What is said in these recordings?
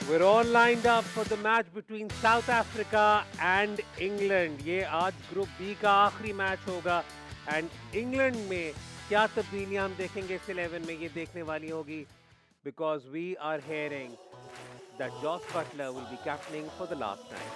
We're all lined up for the match between South Africa and England. ये आज group B का आखिरी match होगा एंड इंग्लैंड में क्या तब्दीलियां हम देखेंगे इस 11 में ये देखने वाली होगी because we are hearing that Josh Butler will be captaining for the last time.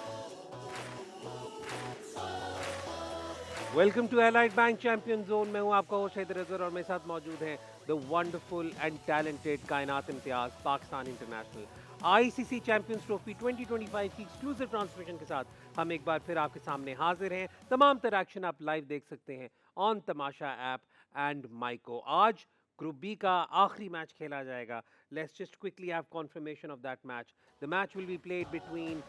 Welcome to Allied Bank Champion Zone. मैं हूं आपका होस्ट हैदर अजहर और मेरे साथ मौजूद हैं द वंडरफुल एंड टैलेंटेड कायनात Imtiaz Pakistan international ICC champions trophy 2025 की एक्सक्लूसिव ट्रांसमिशन के साथ हम एक बार फिर आपके सामने हाजिर हैं। तमाम तरह एक्शन आप लाइव देख सकते हैं on Tamasha app and Myco. आज ग्रुप बी का आखिरी मैच खेला जाएगा। Let's just quickly have confirmation of that match. The match will be played between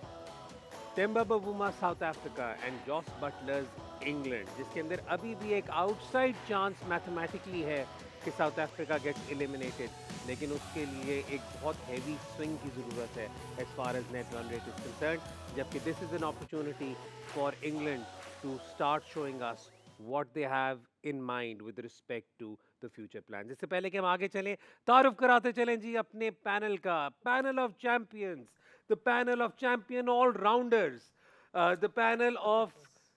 Temba Bavuma South Africa and Jos Buttler's England, जिसके अंदर अभी भी एक आउटसाइड चांस मैथमेटिकली है कि साउथ अफ्रीका गेट्स एलिमिनेटेड, लेकिन उसके लिए एक बहुत हैवी स्विंग की ज़रूरत है as far as net run rate is concern, जबकि this is an opportunity for England to start showing us what they have in mind with respect to the future plans. इससे पहले कि हम आगे चलें, तारुफ कराते चलें जी अपने पैनल का, panel of champions, the panel of champion all rounders, the panel of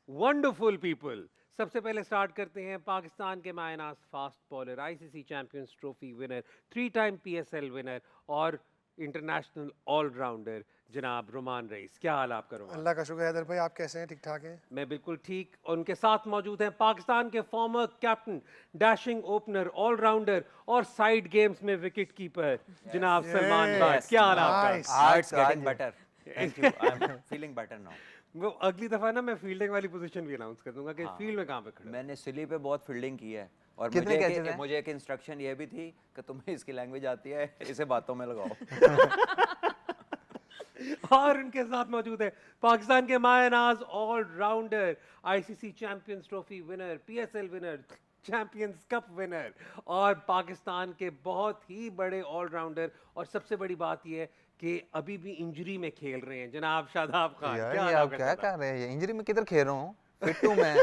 wonderful people. सबसे पहले स्टार्ट करते हैं पाकिस्तान के mynas fast bowler, ICC champions trophy winner, 3 time PSL winner और इंटरनेशनल ऑलराउंडर जनाब रुमान रईस। क्या हाल आपका रुमान? अल्लाह का शुक्र है हैदर भाई, आप कैसे हैं? ठीक ठाक हैं? मैं बिल्कुल ठीक। उनके साथ मौजूद हैं पाकिस्तान के former captain, dashing opener, allrounder और साइड गेम्स में विकेट कीपर जनाब सलमान बाज। क्या हाल है आपका? Nice. Now it's getting better. Thank you. I'm feeling better now. वो अगली दफा ना मैं फील्डिंग वाली पोजीशन भी अनाउंस कर दूंगा कि हाँ। फील्ड में कहाँ पे खड़े हो। मैंने सिली पे बहुत फील्डिंग की है और कितने catches हैं? मुझे एक इंस्ट्रक्शन ये भी थी कि तुम्हें इसकी लैंग्वेज आती है, इसे बातों में लगाओ। और उनके साथ मौजूद है पाकिस्तान के मायनाज allrounder, ICC champions trophy winner, PSL winner, champions cup winner और पाकिस्तान के बहुत ही बड़े ऑलराउंडर। और सबसे बड़ी बात यह है कि अभी भी इंजरी में खेल रहे हैं जनाब शादाब खान। यार क्या ये हाल आप है क्या शादाब? कर रहे हैं? इंजरी में किधर खेल रहा हूँ, फिट हूँ मैं।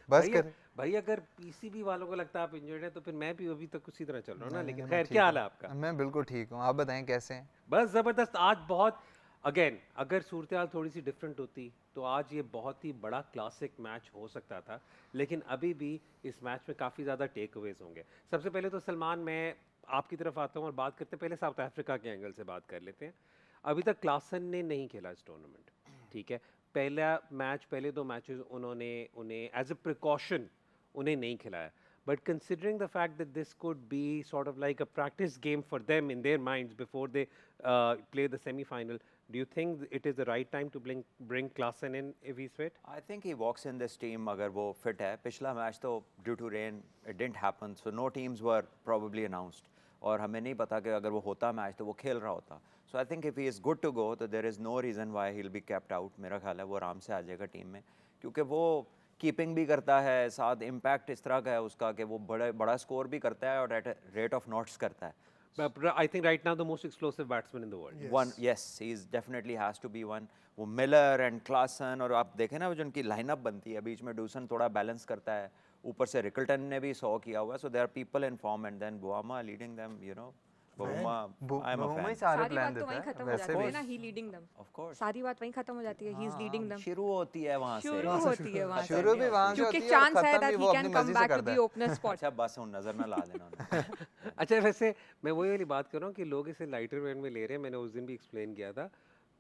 बस कर। भाई अगर पीसीबी वालों को लगता है आप इंजर्ड है तो फिर मैं भी अभी तक उसी तरह चल रहा हूँ ना। लेकिन मैं खैर, ठीक क्या हाल हूँ। है आपका? मैं बिल्कुल ठीक हूँ, आप बताएं कैसे हैं? बस ज़बरदस्त। आज बहुत अगेन अगर सूरत हाल थोड़ी सी डिफरेंट होती तो आज ये बहुत ही बड़ा क्लासिक मैच हो सकता था, लेकिन अभी भी इस मैच में काफ़ी ज़्यादा टेक अवेज होंगे। सबसे पहले तो सलमान, मैं आपकी तरफ आता हूँ और बात करते पहले साउथ अफ्रीका के एंगल से बात कर लेते हैं। अभी तक क्लासन ने नहीं खेला इस टूर्नामेंट, ठीक है। पहला मैच, पहले 2 मैचेस उन्होंने उन्हें एज अ प्रिकॉशन उन्हें नहीं खिलाया। But considering the fact that this could be sort of like a practice game for them in their minds before they play the semi-final, do you think it is the right time to bring Klaasen in if he's fit? I think he walks in this team अगर वो fit है। पिछला match तो due to rain it didn't happen, so no teams were probably announced और हमें नहीं पता कि अगर वो होता मैच तो वो खेल रहा होता। So I think if he is good to go, तो there is no reason why he'll be kept out। मेरा ख्याल है वो आराम से आ जाएगा टीम में, क्योंकि वो कीपिंग भी करता है, साथ इम्पैक्ट इस तरह का है उसका कि वो बड़ा स्कोर भी करता है और एट रेट ऑफ नॉट्स करता है। But I think right now the most explosive batsman in the world. Yes. Yes, he is definitely has to be one। वो मिलर एंड क्लासन, और आप देखें ना वो जो उनकी लाइनअप बनती है, बीच में डूसन थोड़ा बैलेंस करता है, ऊपर से रिकल्टन ने भी 100 किया हुआ है। So there are people in form and then Bavuma leading them, you know. Bavuma, I am a Bavuma ही फैन। सारे सारी प्लान बात तो देता वहीं है खत्म हो वैसे जाती भी। है ना, ही लीडिंग देम। ऑफ कोर्स सारी बात वहीं खत्म हो जाती है, ही इज लीडिंग देम। शुरू होती है वहां से। शुरू होती है वहां से, शुरू भी वहां से क्योंकि होती है और चांस है खत्म दैट भी ही वो कैन अपनी कम मर्जी से बैक टू करता द है। Opener spot. अच्छा बस हूँ, नजर ना ला देना उन्हें। अच्छा, वैसे मैं वही वाली बात कर रहा हूँ कि लोग इसे लाइटर वेट में ले रहे हैं। मैंने उस दिन भी एक्सप्लेन किया था।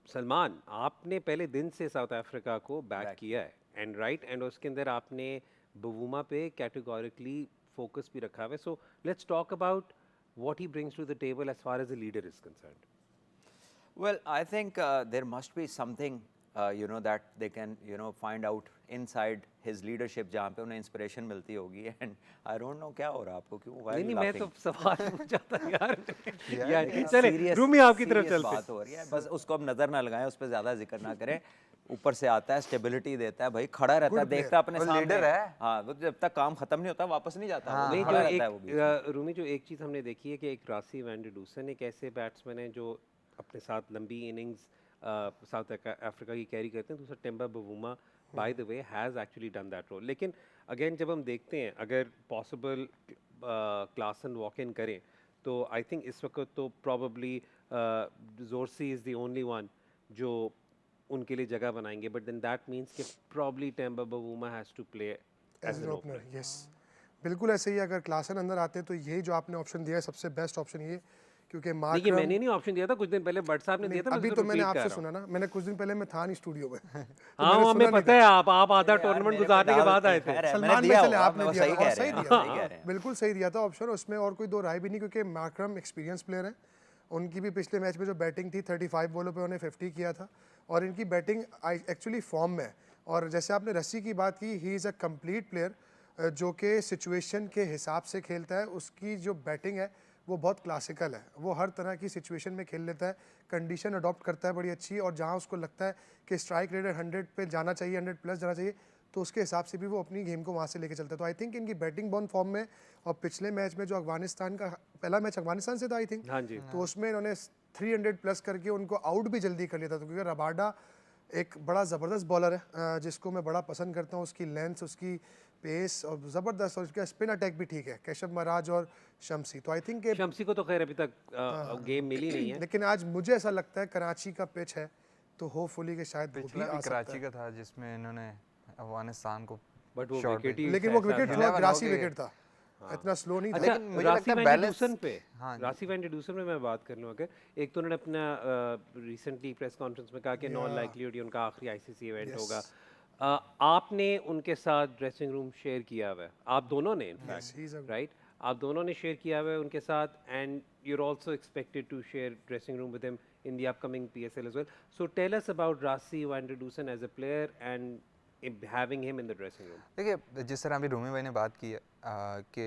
सलमान, आपने पहले दिन से साउथ अफ्रीका को बैक किया है एंड राइट, एंड उसके अंदर आपने बवूमा पे कैटेगोरिकली फोकस भी रखा हुआ है। So let's talk about what he brings to the table as far as a leader is concerned. Well, I think there must be something, you know, that they can, you know, find out inside his leadership, जहाँ पे उन्हें inspiration मिलती होगी। And I don't know क्या हो रहा है आपको, क्यों why are नहीं you मैं तो laughing? सवाल पूछा था यार। यार लेकिन चले serious- रूमी आपकी तरफ serious चलते बात हो रही है, बस उसको अब नजर ना लगाएं, उस पर ज्यादा जिक्र ना करें। ऊपर से आता है, स्टेबिलिटी देता है, भाई खड़ा रहता है, देखता है अपने और सामने। leader है। हाँ, वो जब तक काम खत्म नहीं होता वापस नहीं जाता, वो नहीं, खड़ा जो रहता है वो बीच में। एक रूमी, जो एक चीज़ हमने देखी है कि एक रासी वैंडरडूसन एक ऐसे बैट्समैन है जो अपने साथ लंबी इनिंग्स साउथ अफ्रीका की कैरी करते हैं। दूसरा Temba Bavuma by the way has actually done that role. लेकिन अगेन जब हम देखते हैं, अगर पॉसिबल क्लासन वॉक इन करें तो आई थिंक इस वक्त तो probably Zorzi is the only one जो उनके लिए जगह बनाएंगे, बट देन दैट मीन्स कि probably Temba Bavuma has to play as an opener, yes बिल्कुल ऐसे ही। अगर क्लासन अंदर आते हैं तो यही जो आपने ऑप्शन दिया है सबसे बेस्ट ऑप्शन ये, क्योंकि देखिए मार्करम मैंने नहीं ऑप्शन दिया था, कुछ दिन पहले भट्ट साहब ने दिया था, मैं अभी उसको तो मैंने repeat कर आपसे रहा हूँ। सुना ना, मैंने कुछ दिन पहले मैं था नहीं स्टूडियो में तो हाँ मैंने हमें सुना पता नहीं है, था। आप आधा टूर्नामेंट गुजारने के बाद आए थे। सलमान भाई चले आपने दिया सही था, और कह सही रहे दिया हैं, था, बिल्कुल सही दिया था ऑप्शन, उसमें और कोई दो राय भी नहीं, क्योंकि मार्करम एक्सपीरियंस प्लेयर है। उनकी भी पिछले मैच में जो बैटिंग थी 35 बॉलों पे उन्होंने 50 किया था, और इनकी बैटिंग एक्चुअली फॉर्म में है। और जैसे आपने रस्सी की बात की, ही इज़ अ कंप्लीट प्लेयर जो कि सिचुएशन के हिसाब से खेलता है। उसकी जो बैटिंग है वो बहुत क्लासिकल है, वो हर तरह की सिचुएशन में खेल लेता है, कंडीशन अडॉप्ट करता है बड़ी अच्छी, और जहाँ उसको लगता है कि स्ट्राइक रेट 100 पे जाना चाहिए, 100 प्लस जाना चाहिए, तो उसके हिसाब से भी वो अपनी गेम को वहाँ से लेके चलता है। तो आई थिंक इनकी बैटिंग बहुत फॉर्म में। और पिछले मैच में जो अफगानिस्तान का पहला मैच अफगानिस्तान से था आई थिंक, हाँ जी। तो उसमें इन्होंने 300 प्लस करके उनको आउट भी जल्दी कर लिया था। तो क्योंकि रबाडा एक बड़ा ज़बरदस्त बॉलर है जिसको मैं बड़ा पसंद करता हूँ, उसकी लेंथ, उसकी पेस और ज़बरदस्त, और उसका स्पिन अटैक भी ठीक है, केशव महाराज और शमसी। तो आई थिंक शमसी को तो खैर अभी तक गेम मिली नहीं है। लेकिन आज मुझे ऐसा लगता है कराची का पिच है, तो होपफुली के शायद वो भी पिछला आ भी सकता कराची है। का था जिसमें इन्होंने अफगानिस्तान को बट वो शॉट विकेट ही लेकिन वो ऐसा विकेट था। थोड़ा 11 ग्रासी हो गए। विकेट था, इतना स्लो नहीं था। अच्छा, लेकिन मुझे रासी लगता है वैन balance- डूसन पे, हाँ जी। रासी वैन डूसन में मैं बात कर लूँ अगर, एक तो उन्होंने अपना रिसेंटली प्रेस कॉन्फ्रेंस में कहा कि नॉन Yeah. लाइकलीहुड उनका आखिरी आईसीसी इवेंट Yes. होगा। आपने उनके साथ ड्रेसिंग रूम शेयर किया हुआ है, आप दोनों ने Yes, he's in fact, a- right? आप दोनों ने शेयर किया हुआ है उनके साथ, and you're also expected to share dressing room with him in the upcoming PSL as well. So tell us about Rasi van der Dusen as a player and having him in the dressing room. देखिए जिस तरह अभी रूमी भाई ने बात की है कि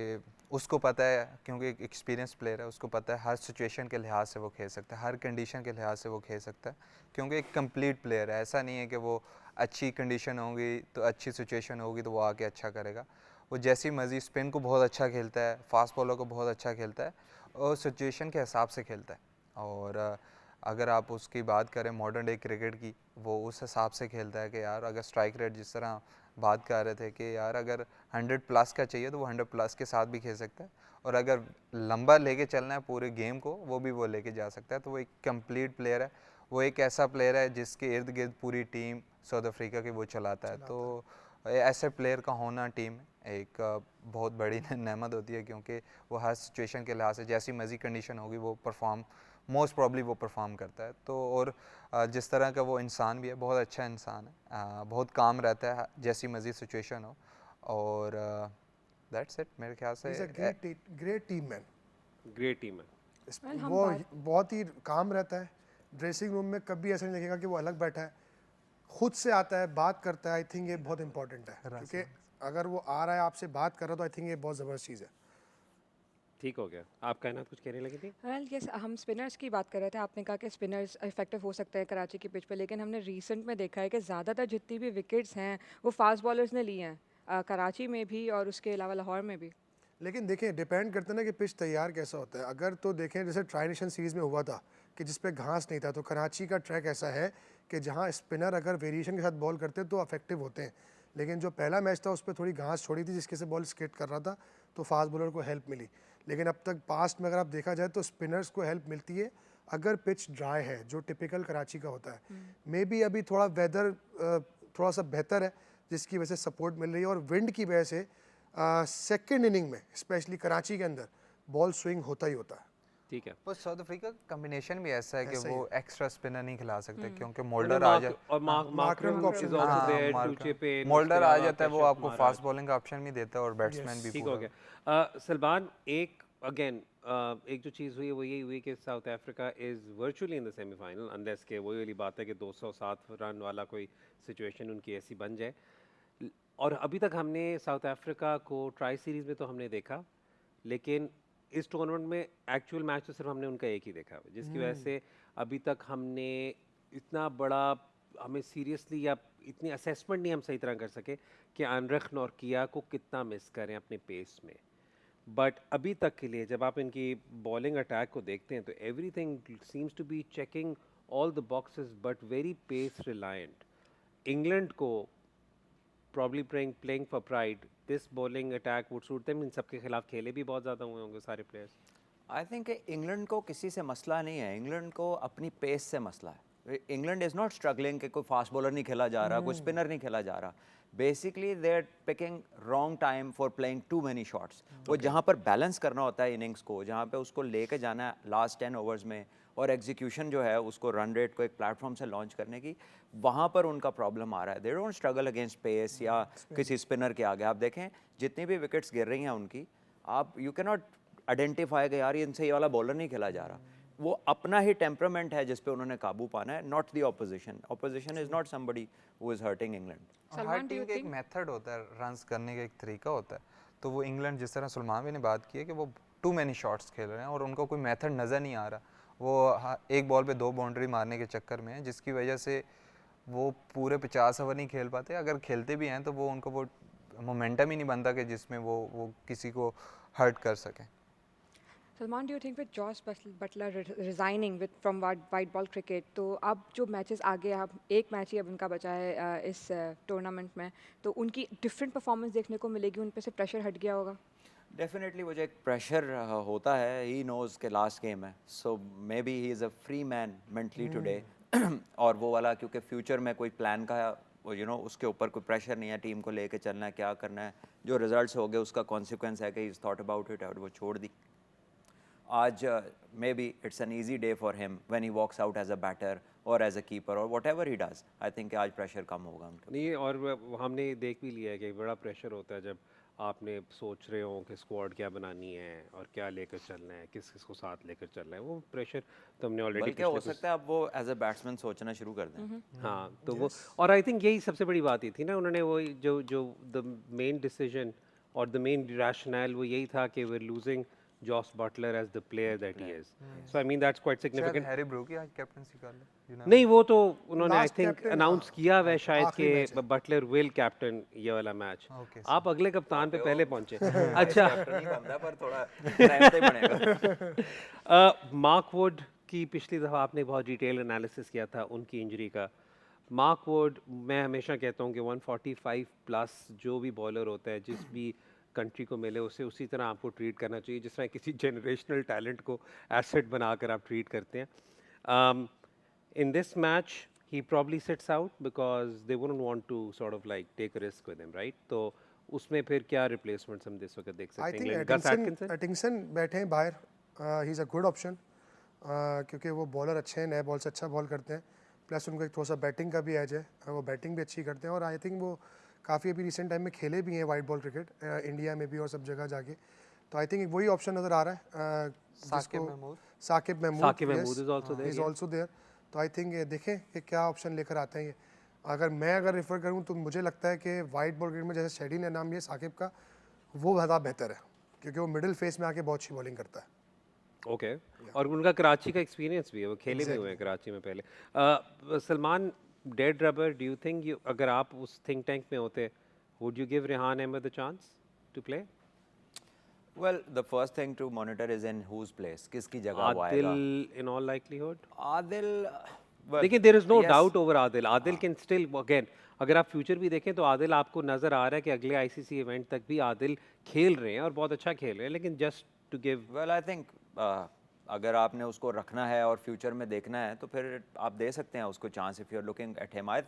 उसको पता है, क्योंकि एक एक्सपीरियंस प्लेयर है, उसको पता है हर सिचुएशन के लिहाज से वो खेल सकता है, हर कंडीशन के लिहाज से वो खेल सकता है, क्योंकि एक कंप्लीट प्लेयर है। ऐसा नहीं है कि वो अच्छी कंडीशन होगी तो अच्छी सिचुएशन होगी तो वो आके अच्छा करेगा। वो जैसी मर्जी स्पिन को बहुत अच्छा खेलता है, फास्ट बॉलर को बहुत अच्छा खेलता है, और सिचुएशन के हिसाब से खेलता है। और अगर आप उसकी बात करें मॉडर्न डे क्रिकेट की, वो उस हिसाब से खेलता है कि यार अगर स्ट्राइक रेट जिस तरह बात कर रहे थे कि यार अगर 100 प्लस का चाहिए तो वो 100 प्लस के साथ भी खेल सकता है, और अगर लंबा लेके चलना है पूरे गेम को वो भी वो लेके जा सकता है। तो वो एक कंप्लीट प्लेयर है, वो एक ऐसा प्लेयर है जिसके इर्द गिर्द पूरी टीम साउथ अफ्रीका की वो चलाता है। तो ऐसे प्लेयर का होना टीम में एक बहुत बड़ी नेमत होती है, क्योंकि वो हर सिचुएशन के लिहाज से जैसी मर्जी कंडीशन होगी वो परफॉर्म मोस्ट प्रॉब्ली वो परफॉर्म करता है। तो और जिस तरह का वो इंसान भी है, बहुत अच्छा इंसान है, बहुत काम रहता है जैसी मर्जी सिचुएशन हो, और दैट्स इट मेरे ख्याल से। he's a great team man. Great team है। Well, हम वो बात- बहुत ही काम रहता है ड्रेसिंग रूम में, कभी ऐसा नहीं लगेगा कि वो अलग बैठा है, खुद से आता है, बात करता है। आई थिंक ये बहुत इंपॉर्टेंट है, क्योंकि अगर वो आ रहा है आपसे बात कर रहा है तो आई थिंक ये बहुत ज़बरदस्त चीज़ है। ठीक हो गया। आप कहना कुछ कहने लगी थी? वेल यस, हम स्पिनर्स की बात कर रहे थे। आपने कहा कि स्पिनर्स इफेक्टिव हो सकते हैं कराची की पिच पे, लेकिन हमने रिसेंट में देखा है कि ज़्यादातर जितनी भी विकेट्स हैं वो फास्ट बॉलर्स ने ली हैं, कराची में भी और उसके अलावा लाहौर में भी। लेकिन देखें, डिपेंड करता है ना कि पिच तैयार कैसा होता है। अगर तो देखें जैसे ट्राई नेशन सीरीज़ में हुआ था कि जिस पे घास नहीं था, तो कराची का ट्रैक ऐसा है कि जहाँ स्पिनर अगर वेरिएशन के साथ बॉल करते हैं तो अफेक्टिव होते हैं। लेकिन जो पहला मैच था उस पर थोड़ी घास छोड़ी थी जिसके से बॉल स्केट कर रहा था, तो फास्ट बॉलर को हेल्प मिली। लेकिन अब तक पास्ट में अगर आप देखा जाए तो स्पिनर्स को हेल्प मिलती है अगर पिच ड्राई है, जो टिपिकल कराची का होता है। मे बी अभी थोड़ा वेदर थोड़ा सा बेहतर है जिसकी वजह से सपोर्ट मिल रही है, और विंड की वजह से सेकेंड इनिंग में स्पेशली कराची के अंदर बॉल स्विंग होता ही होता है। ठीक है। पर साउथ अफ्रीका का कॉम्बिनेशन भी ऐसा है कि ऐसा ही वो एक्स्ट्रा स्पिनर नहीं खिला सकते, क्योंकि उन्होंने मोल्डर आ जाए, और मार्करम का option is भी also था। there to chip in, moulder उसके आ अलावा जाता है, वो केशव आपको महाराज। फास्ट बॉलिंग का ऑप्शन भी देता है और बैट्समैन भी ठीक हो पूरा। गया। सलमान, एक अगेन एक जो चीज़ हुई है वो यही हुई कि south Africa is virtually in the semifinal, unless के वही वाली बात है कि 207 रन वाला कोई सिचुएशन उनकी ऐसी बन जाए। और अभी तक हमने साउथ अफ्रीका को ट्राई सीरीज़ में तो हमने देखा, लेकिन इस टूर्नामेंट में एक्चुअल मैच तो सिर्फ हमने उनका एक ही देखा, जिसकी वजह से अभी तक हमने इतना बड़ा हमें सीरियसली या इतनी असेसमेंट नहीं हम सही तरह कर सके कि अनरख नॉर्किया को कितना मिस करें अपने पेस में। बट अभी तक के लिए जब आप इनकी बॉलिंग अटैक को देखते हैं तो everything seems to be checking all the boxes but very pace reliant. England को probably playing for pride, this bowling attack would suit them. इन सबके खिलाफ खेले भी बहुत ज़्यादा हुए होंगे सारे प्लेयर्स। आई थिंक इंग्लैंड को किसी से मसला नहीं है, इंग्लैंड को अपनी पेस से मसला है। इंग्लैंड इज़ नॉट स्ट्रगलिंग कि कोई फास्ट बॉलर नहीं खेला जा रहा, कोई स्पिनर नहीं खेला जा रहा। Basically they are picking wrong time for playing too many shots. वो जहाँ पर बैलेंस करना होता है इनिंग्स को, जहाँ पे उसको लेके जाना है लास्ट 10 ओवर्स में, और एग्जीक्यूशन जो है उसको रन रेट को एक प्लेटफॉर्म से लॉन्च करने की, वहाँ पर उनका प्रॉब्लम आ रहा है। They don't struggle against pace या किसी स्पिनर के आगे। आप देखें जितनी भी विकेट्स गिर रही हैं उनकी, आप यू कैन नॉट आइडेंटिफाई कि यार इनसे ये वाला बॉलर नहीं खेला जा रहा। वो अपना ही टेम्परामेंट है जिस पे उन्होंने काबू पाना है, not the opposition. Opposition is not somebody who is hurting England. Her Salman, do team you का एक think- मेथड होता है, रन्स करने का एक तरीका होता है। तो वो इंग्लैंड, जिस तरह सलमान भी ने बात की है कि वो टू मैनी शॉट्स खेल रहे हैं और उनको कोई मेथड नज़र नहीं आ रहा। वो एक बॉल पे 2 बाउंड्री मारने के चक्कर में है, जिसकी वजह से वो पूरे 50 ओवर नहीं खेल पाते। अगर खेलते भी हैं तो वो उनको वो मोमेंटम ही नहीं बनता कि जिसमें वो किसी को हर्ट कर सकें। Salman, do you think with Jos Buttler resigning with from white ball cricket, तो अब जो मैचेस आगे, अब एक मैच ही अब उनका बचा है इस टूर्नामेंट में, तो उनकी डिफरेंट परफॉर्मेंस देखने को मिलेगी, उन पे से प्रेशर हट गया होगा? डेफिनेटली वो जो एक प्रेशर होता है, ही नोज़ के लास्ट गेम है, so maybe he is a free man mentally today. और वो वाला क्योंकि फ्यूचर में कोई प्लान का उसके ऊपर कोई प्रेशर नहीं है, टीम को लेके चलना है, क्या करना है, जो रिजल्ट्स हो गए उसका कॉन्सिक्वेंस है कि इज़ थॉट अबाउट इट और वो छोड़ दी। आज maybe it's an easy day for him when he walks out as a batter और एज अ कीपर और whatever he does. I think आज प्रेशर कम होगा उनका। नहीं, और हमने देख भी लिया है कि बड़ा प्रेशर होता है जब आपने सोच रहे हो कि स्क्वाड क्या बनानी है और क्या लेकर चलना है, किस किस को साथ लेकर चलना है। वो प्रेशर तो हमने ऑलरेडी बल्कि हो सकता है अब वो एज अ बैट्समैन सोचना शुरू कर दें। हाँ, तो वो, और आई थिंक यही सबसे बड़ी बात ही थी ना, उन्होंने वो जो जो द मेन डिसीजन और द मेन रैशनल वो यही था कि we are losing Jos Buttler as the player that he is. So I mean that's quite शायद सिग्निफिकेंट। हैरी ब्रू की आज कैप्टनसी कर ले, नहीं, वो तो उन्होंने I Last think captain, announce हाँ, किया हुआ है शायद आखिरी मैच कि बटलर विल कैप्टन ये वाला मैच। Okay, आप अगले कप्तान पे पहले पहुंचे। अच्छा, कैप्टन नहीं बनता पर थोड़ा टाइम तो बनेगा। मार्क वुड की पिछली दफ़ा आपने बहुत डिटेल एनालिसिस किया था उनकी इंजरी का। मार्क वुड, मैं हमेशा कहता हूँ कि 145 प्लस जो भी बॉलर होता है, जिस भी कंट्री को मिले उसे उसी तरह आपको ट्रीट करना चाहिए जिस तरह किसी जनरेशनल टैलेंट को एसेट बनाकर आप ट्रीट करते हैं। In this match, he probably sits out because they wouldn't want to sort of like take a risk with him, right? तो उसमें फिर क्या replacements हम इस वक्त देख सकते आई हैं? Think England, Gus Atkinson? Atkinson बैठे हैं बाहर, he is a good option क्योंकि वो बॉलर अच्छे हैं, नए बॉल से अच्छा बॉल करते हैं, प्लस उनको एक थोड़ा सा बैटिंग का भी एज है, वो बैटिंग भी अच्छी करते हैं और आई थिंक वो काफ़ी अभी रिसेंट टाइम में खेले भी हैं वाइट बॉल क्रिकेट इंडिया में भी और सब जगह जाके। तो आई थिंक वही ऑप्शन नज़र आ रहा है Saqib Mahmood. Saqib Mahmood, Saqib Mahmood is also there, is yeah. Also there. तो आई थिंक देखें कि क्या ऑप्शन लेकर आते हैं ये। अगर रेफर करूं तो मुझे लगता है कि वाइट बॉल क्रिकेट में जैसे शेडी ने नाम लिया साकिब का, वो ज़्यादा बेहतर है क्योंकि वो मिडिल फेस में आके बहुत अच्छी बॉलिंग करता है। Okay. और उनका कराची का एक्सपीरियंस भी है, वो खेले भी हुए हैं कराची में पहले। Salman, dead rubber, do you think अगर आप उस थिंक टैंक में होते, would you give Rehan Ahmed a chance to play? Well, the first thing to monitor is in whose place, किसकी जगह वो आएगा। Adil in all likelihood? Adil, well, लेकिन there is no yes, doubt over Adil. Adil can still again, अगर आप future भी देखें तो आदिल आपको नजर आ रहा है कि अगले आईसीसी इवेंट तक भी आदिल खेल रहे हैं और बहुत अच्छा खेल रहे हैं। लेकिन just to give, well, I think अगर आपने उसको रखना है और फ्यूचर में देखना है तो फिर आप दे सकते हैं उसको chance if you are looking at him. I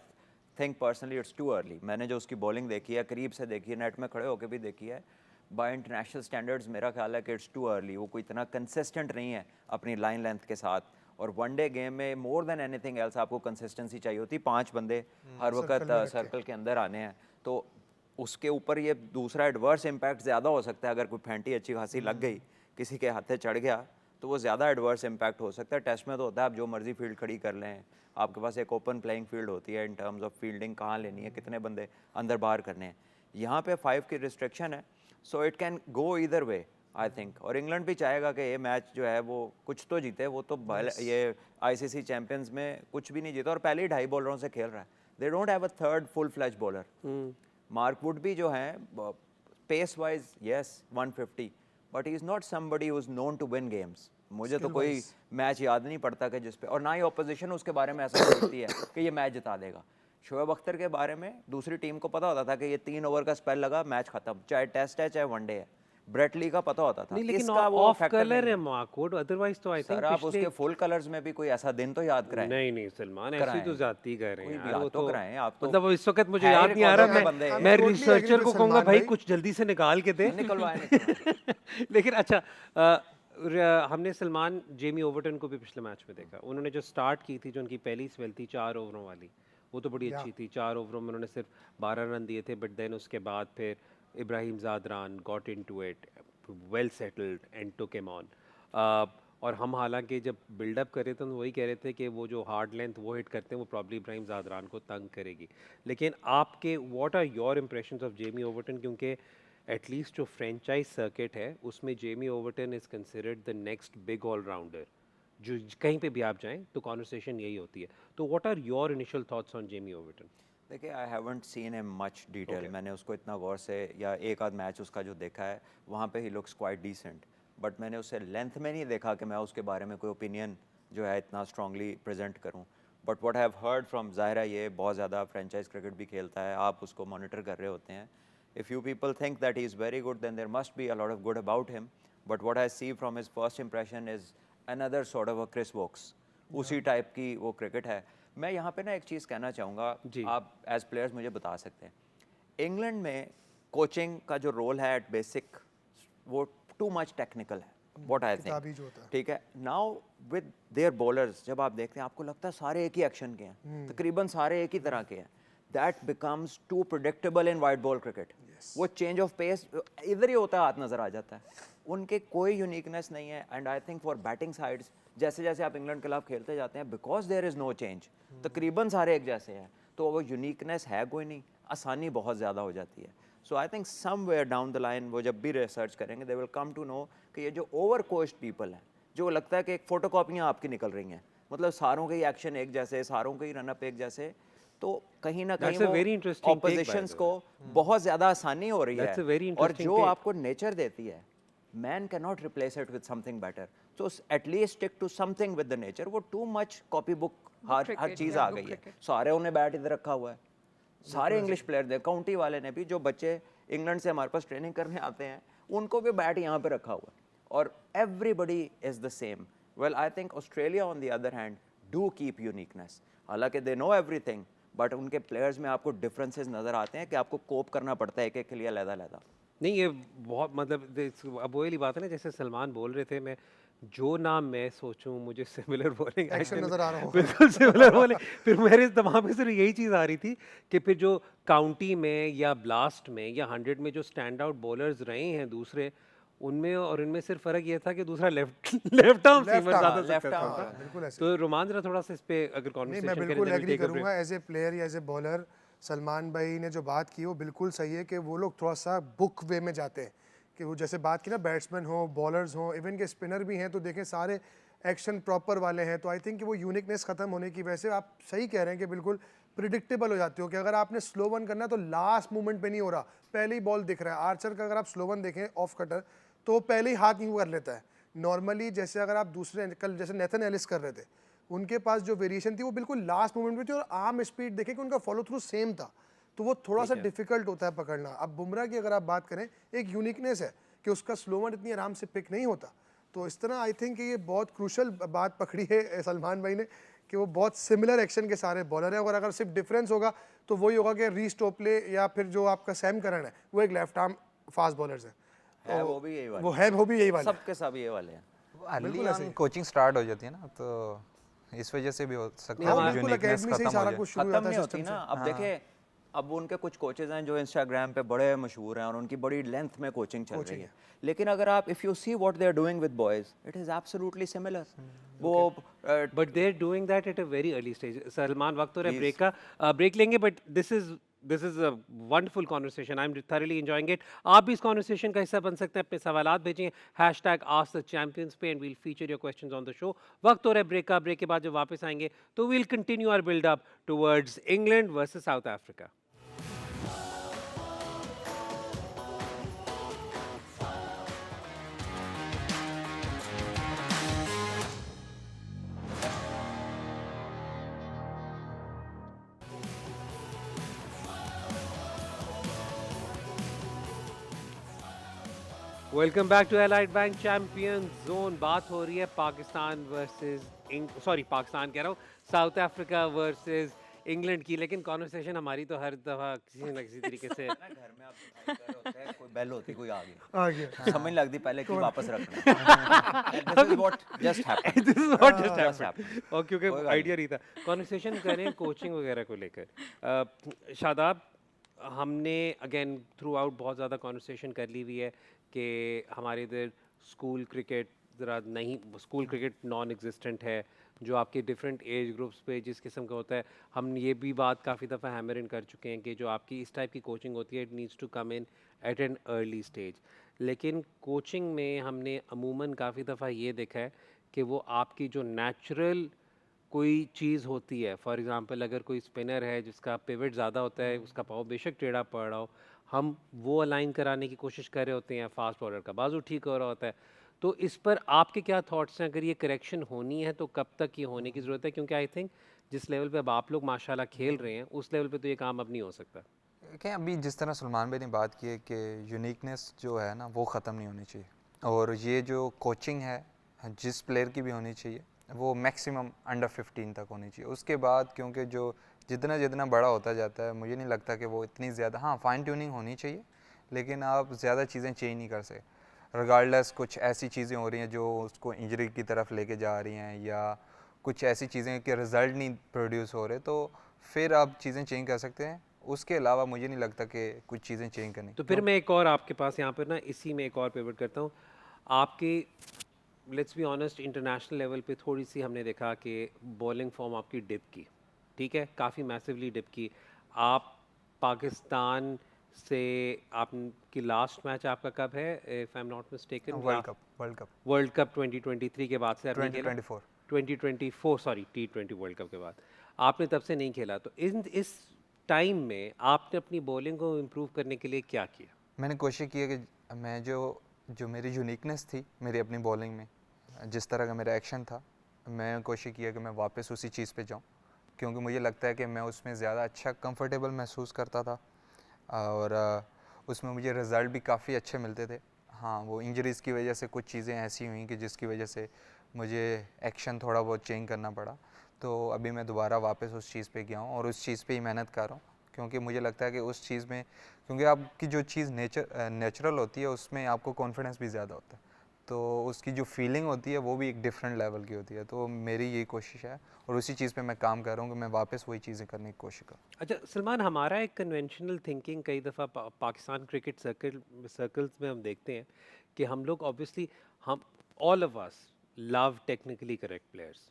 think personally it's too early. मैंने जो उसकी बॉलिंग देखी है, करीब से देखी है, नेट में खड़े होकर भी देखी है, बाय इंटरनेशनल स्टैंडर्ड्स मेरा ख्याल है कि इट्स टू अर्ली। वो कोई इतना कंसिस्टेंट नहीं है अपनी लाइन लेंथ के साथ, और वनडे गेम में मोर देन एनीथिंग एल्स आपको कंसिस्टेंसी चाहिए होती। 5 बंदे हर वक्त सर्कल के अंदर आने हैं, तो उसके ऊपर ये दूसरा एडवर्स इम्पैक्ट ज़्यादा हो सकता है। अगर कोई फैंटी अच्छी खासी लग गई, किसी के हाथे चढ़ गया, तो वो ज़्यादा एडवर्स इम्पैक्ट हो सकता है। टेस्ट में तो होता है आप जो मर्जी फील्ड खड़ी कर लें, आपके पास एक ओपन प्लेइंग फील्ड होती है इन टर्म्स ऑफ फील्डिंग, कहाँ लेनी है, कितने बंदे अंदर बाहर करने हैं। यहाँ पे 5 की रिस्ट्रिक्शन है, so it can go either way I think. और इंग्लैंड भी चाहेगा कि ये मैच जो है वो कुछ तो जीते। वो तो ये आईसीसी चैंपियंस में कुछ भी नहीं जीता और पहले ही 2.5 बॉलरों से खेल रहा है। They don't have a third full flash bowler. Mark Wood भी जो हैं pace wise yes 150, but he is not somebody who is known to win games. मुझे तो कोई मैच याद नहीं पड़ता कि जिस पे, और ना ही ऑपोजिशन उसके बारे में ऐसा सोचती है कि ये मैच जिता देगा। शोएब अख्तर के बारे में दूसरी टीम को पता होता था कि ये 3 ओवर का स्पेल लगा, मैच खत्म, चाहे टेस्ट है चाहे वनडे है। ब्रेटली का पता होता था। नहीं लेकिन इसका वो ऑफ फैक्टर कलर नहीं है मार्कोड, अदरवाइज तो आई थिंक सर आप उसके फुल कलर्स में भी कोई ऐसा दिन तो याद कराएं। नहीं नहीं सलमान ऐसी तो कराएं। जाती कर रहे कोई हैं भी यार, वो याद तो तो कराएं, आप तो मतलब इस वक्त मुझे है याद नहीं आ रहा। रिकॉर्डर के बंदे हैं। मैं totally agree रिसर्चर with को कहूंगा सलमान भाई भाई। कुछ जल्दी से निकाल के दे। निकलवाएं। लेकिन अच्छा हमने सलमान जेमी ओवरटन को भी पिछले मैच में देखा, उन्होंने जो स्टार्ट की थी, जो उनकी पहली स्पेल थी 4 ओवरों वाली, वो तो बड़ी अच्छी थी। 4 ओवरों में उन्होंने सिर्फ 12 रन दिए थे, बट देन उसके बाद फिर Ibrahim Zadran got into it, well settled and took him on. और हम हालांकि जब बिल्डअप कर रहे थे तो वही कह रहे थे कि वो जो हार्ड लेंथ वो हिट करते हैं वो प्रॉब्ली इब्राहिम ज़ादरान को तंग करेगी। लेकिन आपके what are your impressions of Jamie Overton, क्योंकि एटलीस्ट जो फ्रेंचाइज सर्किट है उसमें Jamie Overton is considered the next big allrounder, जो कहीं पे भी आप जाएं तो कॉन्वर्सेशन यही होती है। तो what are your initial thoughts on Jamie Overton? देखिए I haven't seen him much detail, मैंने उसको इतना गौर से या एक आध मैच उसका जो देखा है वहाँ पे he looks quite decent, but मैंने उसे लेंथ में नहीं देखा कि मैं उसके बारे में कोई ओपिनियन जो है इतना स्ट्रांगली प्रेजेंट करूँ। But what I have heard from ज़ाहिरा, ये बहुत ज़्यादा फ्रेंचाइज क्रिकेट भी खेलता है, आप उसको मॉनिटर कर रहे होते हैं। If you people think that he is very good, then there must be a lot of good about him. But what I see from his first impression is another sort of a Chris Wokes. उसी type की वो cricket है। मैं यहाँ पे ना एक चीज़ कहना चाहूँगा, आप एज प्लेयर्स मुझे बता सकते हैं, इंग्लैंड में कोचिंग का जो रोल है एट बेसिक वो टू मच टेक्निकल है, व्हाट आई किताबी जो थिंक। होता है। ठीक है, नाउ विद देयर बॉलर्स जब आप देखते हैं आपको लगता है सारे एक ही एक्शन के हैं, तकरीबन सारे एक ही तरह के हैं। That becomes too predictable in white ball cricket. वो चेंज ऑफ पेस इधर ही होता है, हाथ नजर आ जाता है, उनके कोई यूनिकनेस नहीं है। And I think for batting sides जैसे जैसे आप इंग्लैंड के खिलाफ खेलते जाते हैं, because there is no change, तकरीबन सारे एक जैसे हैं, तो वो यूनिकनेस है कोई नहीं, आसानी बहुत ज़्यादा हो जाती है। So I think somewhere down the line वो जब भी रिसर्च करेंगे they will come to know कि ये जो ओवर कोच्ड पीपल हैं, जो लगता है कि एक फोटोकॉपियाँ आपकी निकल रही हैं, मतलब सारों के ही एक्शन एक जैसे, सारों के ही रनअप एक जैसे, तो कहीं ना कहीं वो ऑपोजिशंस को बहुत ज़्यादा आसानी हो रही है। और जो आपको नेचर देती है, man can not replace it with something better, तो at least stick to something with the nature. वो टू मच कॉपी बुक हर चीज़ आ गई है। सारे उन्हें बैट इधर रखा हुआ है, सारे इंग्लिश प्लेयर दे, काउंटी वाले ने भी, जो बच्चे इंग्लैंड से हमारे पास ट्रेनिंग करने आते हैं उनको भी बैट यहाँ पे रखा हुआ है, और everybody is the same. Well I think Australia on the other hand do keep uniqueness, हालांकि दे नो एवरीथिंग, बट उनके प्लेयर्स में आपको डिफरेंसेस नज़र आते हैं कि आपको कोप करना पड़ता है एक एक के लिए अलग-अलग। नहीं ये बहुत मतलब अब वही बात है ना, जैसे सलमान बोल रहे थे, मैं जो नाम मैं सोचूं मुझे सिमिलर बोलेंगे, एक्शन नजर आ रहा हो। बिल्कुल सिमिलर बोले। फिर मेरे दिमाग में सिर्फ यही चीज़ आ रही थी कि फिर जो काउंटी में या ब्लास्ट में या 100 में जो स्टैंड आउट बॉलर्स रहे हैं दूसरे, उनमें और इनमें सिर्फ फ़र्क ये था कि दूसरा लेफ्ट आर्म सीमर ज़्यादा सक्सेसफुल था। बिल्कुल ऐसे। तो रोमान जरा थोड़ा सा इस पे अगर नहीं, मैं कॉन्वर्सेशन बिल्कुल करें एग्री करूंगा। एज ए प्लेयर या एज ए बॉलर सलमान भाई ने जो बात की वो बिल्कुल सही है कि वो लोग थोड़ा सा बुक वे में जाते हैं, कि वो जैसे बात की ना, बैट्समैन हो, बॉलर्स हो, इवन के स्पिनर भी हैं, तो देखें सारे एक्शन प्रॉपर वाले हैं। तो आई थिंक कि वो यूनिकनेस ख़त्म होने की वजह से आप सही कह रहे हैं कि बिल्कुल प्रिडिक्टेबल हो जाते हो, कि अगर आपने स्लो वन करना है तो लास्ट मोमेंट पे नहीं हो रहा, पहले ही बॉल दिख रहा है। आर्चर का अगर आप स्लो वन देखें, ऑफ कटर, तो वो पहले ही हाथ यूँ कर लेता है नॉर्मली। जैसे अगर आप दूसरे कल जैसे नेथन एलिस कर रहे थे, उनके पास जो वेरिएशन थी वो बिल्कुल लास्ट मोमेंट में थी, और आर्म स्पीड देखें कि उनका फॉलो थ्रू सेम था, तो वो थोड़ा सा डिफिकल्ट होता है पकड़ना। अब बुमराह की अगर आप बात करें, एक यूनिकनेस है कि उसका स्लो वन इतनी आराम से पिक नहीं होता। तो इस तरह आई थिंक ये बहुत क्रूशल बात पकड़ी है सलमान भाई ने, कि वो बहुत सिमिलर एक्शन के सारे बॉलर हैं, और अगर सिर्फ डिफरेंस होगा तो वही होगा कि रीस टोपले या फिर जो आपका सैम करन है वो एक लेफ्ट आर्म फास्ट बॉलर्स है, है वो भी यही वाले, वो भी यही वाले, सबके सब ये वाले हैं। अर्ली ऑन कोचिंग स्टार्ट हो जाती है ना, तो इस वजह से भी हो सकता है बिल्कुल यूनिकनेस अकेडमी से ही खत्म हो सारा जाए। कुछ शुरू खत्म होता नहीं है होती सिस्टम ना। से। अब देखें, अब उनके कुछ कोचेज हैं जो इंस्टाग्राम पे बड़े मशहूर हैं और उनकी बड़ी लेंथ में कोचिंग चल रही है, लेकिन अगर आप if you see what they are doing with boys, it is absolutely similar. वो but they are doing that at a very early stage. Salman वक्त हो रहा है ब्रेक का, ब्रेक लेंगे, but this is a wonderful conversation, I am thoroughly enjoying it. आप भी इस कॉन्वर्सेशन का हिस्सा बन सकते हैं, अपने सवालात भेजें #AskTheChampions पे and we'll feature your questions on the show. वक्त हो रहा है ब्रेक का, ब्रेक के बाद जब वापस आएंगे तो we'll continue our build up towards England versus South Africa. Welcome back to Allied Bank Champion Zone. बात हो रही है पाकिस्तान पाकिस्तान कह रहा हूँ, साउथ अफ्रीका वर्सेस इंग्लैंड की। लेकिन कॉन्वर्सेशन हमारी तो हर दफ़ा किसी न किसी तरीके से घर में आप सफाई कर रहे होते हैं, कोई बेल होती, कोई आ गया, आ गया समझ लगती पहले की वापस रखना। This is what just happened. This is what just Just happened. happened. और क्योंकि कोई बात आइडिया नहीं था, कॉन्वर्सेशन करें कोचिंग वगैरह को लेकर। शादाब, हमने अगेन थ्रू आउट बहुत ज़्यादा कॉन्वर्सेशन कर ली हुई है कि हमारे इधर स्कूल क्रिकेट ज़रा नहीं, स्कूल क्रिकेट नॉन एग्जिस्टेंट है, जो आपके डिफरेंट एज ग्रुप्स पे जिस किस्म का होता है। हम ये भी बात काफ़ी दफ़ा हैमर इन कर चुके हैं कि जो आपकी इस टाइप की कोचिंग होती है, it needs to come in at an early stage. लेकिन कोचिंग में हमने अमूमन काफ़ी दफ़ा ये देखा है कि वो आपकी जो नेचुरल कोई चीज़ होती है, फॉर एग्जांपल अगर कोई स्पिनर है जिसका पिवट ज़्यादा होता है, उसका पाँव बेशक टेढ़ा पड़ रहा हो, हम वो अलाइन कराने की कोशिश कर रहे होते हैं, फास्ट बॉलर का बाजू ठीक हो रहा होता है। तो इस पर आपके क्या थॉट्स हैं? अगर ये करेक्शन होनी है तो कब तक ये होने की ज़रूरत है? क्योंकि आई थिंक जिस लेवल पे अब आप लोग माशाल्लाह खेल रहे हैं, उस लेवल पे तो ये काम अब नहीं हो सकता। क्या अभी जिस तरह सलमान भाई ने बात की है कि यूनिकनेस जो है ना वो ख़त्म नहीं होनी चाहिए, और ये जो कोचिंग है जिस प्लेयर की भी होनी चाहिए वो मैक्सिमम अंडर 15 तक होनी चाहिए। उसके बाद क्योंकि जो जितना जितना बड़ा होता जाता है, मुझे नहीं लगता कि वो इतनी ज़्यादा, हाँ फाइन ट्यूनिंग होनी चाहिए, लेकिन आप ज़्यादा चीज़ें चेंज नहीं कर सकते। रिगार्डलेस कुछ ऐसी चीज़ें हो रही हैं जो उसको इंजरी की तरफ लेके जा रही हैं, या कुछ ऐसी चीज़ें कि रिज़ल्ट नहीं प्रोड्यूस हो रहे, तो फिर आप चीज़ें चेंज कर सकते हैं। उसके अलावा मुझे नहीं लगता कि कुछ चीज़ें चेंज करनी। तो फिर मैं एक और आपके पास यहाँ पर ना इसी में एक और पिवट करता हूँ। आपकी let's be honest, international level पे थोड़ी सी हमने देखा कि बॉलिंग फॉर्म आपकी डिप की, ठीक है, काफ़ी मैसिवली डिप की। आप पाकिस्तान से आपकी लास्ट मैच आपका कब है, if I am not mistaken? World cup 2023 के बाद से आपने खेला? 2024 2024 सॉरी, T20 वर्ल्ड कप के बाद आपने तब से नहीं खेला। तो इस टाइम में आपने अपनी बॉलिंग को इम्प्रूव करने के लिए क्या किया? मैंने कोशिश की है कि मैं जो जो मेरी यूनिकनेस थी मेरी अपनी बॉलिंग में, जिस तरह का मेरा एक्शन था, मैं कोशिश किया कि मैं वापस उसी चीज़ पे जाऊं, क्योंकि मुझे लगता है कि मैं उसमें ज़्यादा अच्छा कंफर्टेबल महसूस करता था, और उसमें मुझे रिज़ल्ट भी काफ़ी अच्छे मिलते थे। हाँ, वो इंजरीज़ की वजह से कुछ चीज़ें ऐसी हुई कि जिसकी वजह से मुझे एक्शन थोड़ा बहुत चेंज करना पड़ा। तो अभी मैं दोबारा वापस उस चीज़ पे गया हूँ और उस चीज़ पे ही मेहनत कर रहा हूँ, क्योंकि मुझे लगता है कि उस चीज़ में, क्योंकि आपकी जो चीज़ नेचुरल होती है उसमें आपको कॉन्फिडेंस भी ज़्यादा होता है, तो उसकी जो फीलिंग होती है वो भी एक डिफरेंट लेवल की होती है। तो मेरी यही कोशिश है और उसी चीज़ पे मैं काम कर रहा हूँ कि मैं वापस वही चीज़ें करने की कोशिश करूँ। अच्छा सलमान, हमारा एक कन्वेंशनल थिंकिंग कई दफ़ा पाकिस्तान क्रिकेट सर्कल्स में हम देखते हैं कि हम लोग ऑब्वियसली, हम all of us love technically correct players,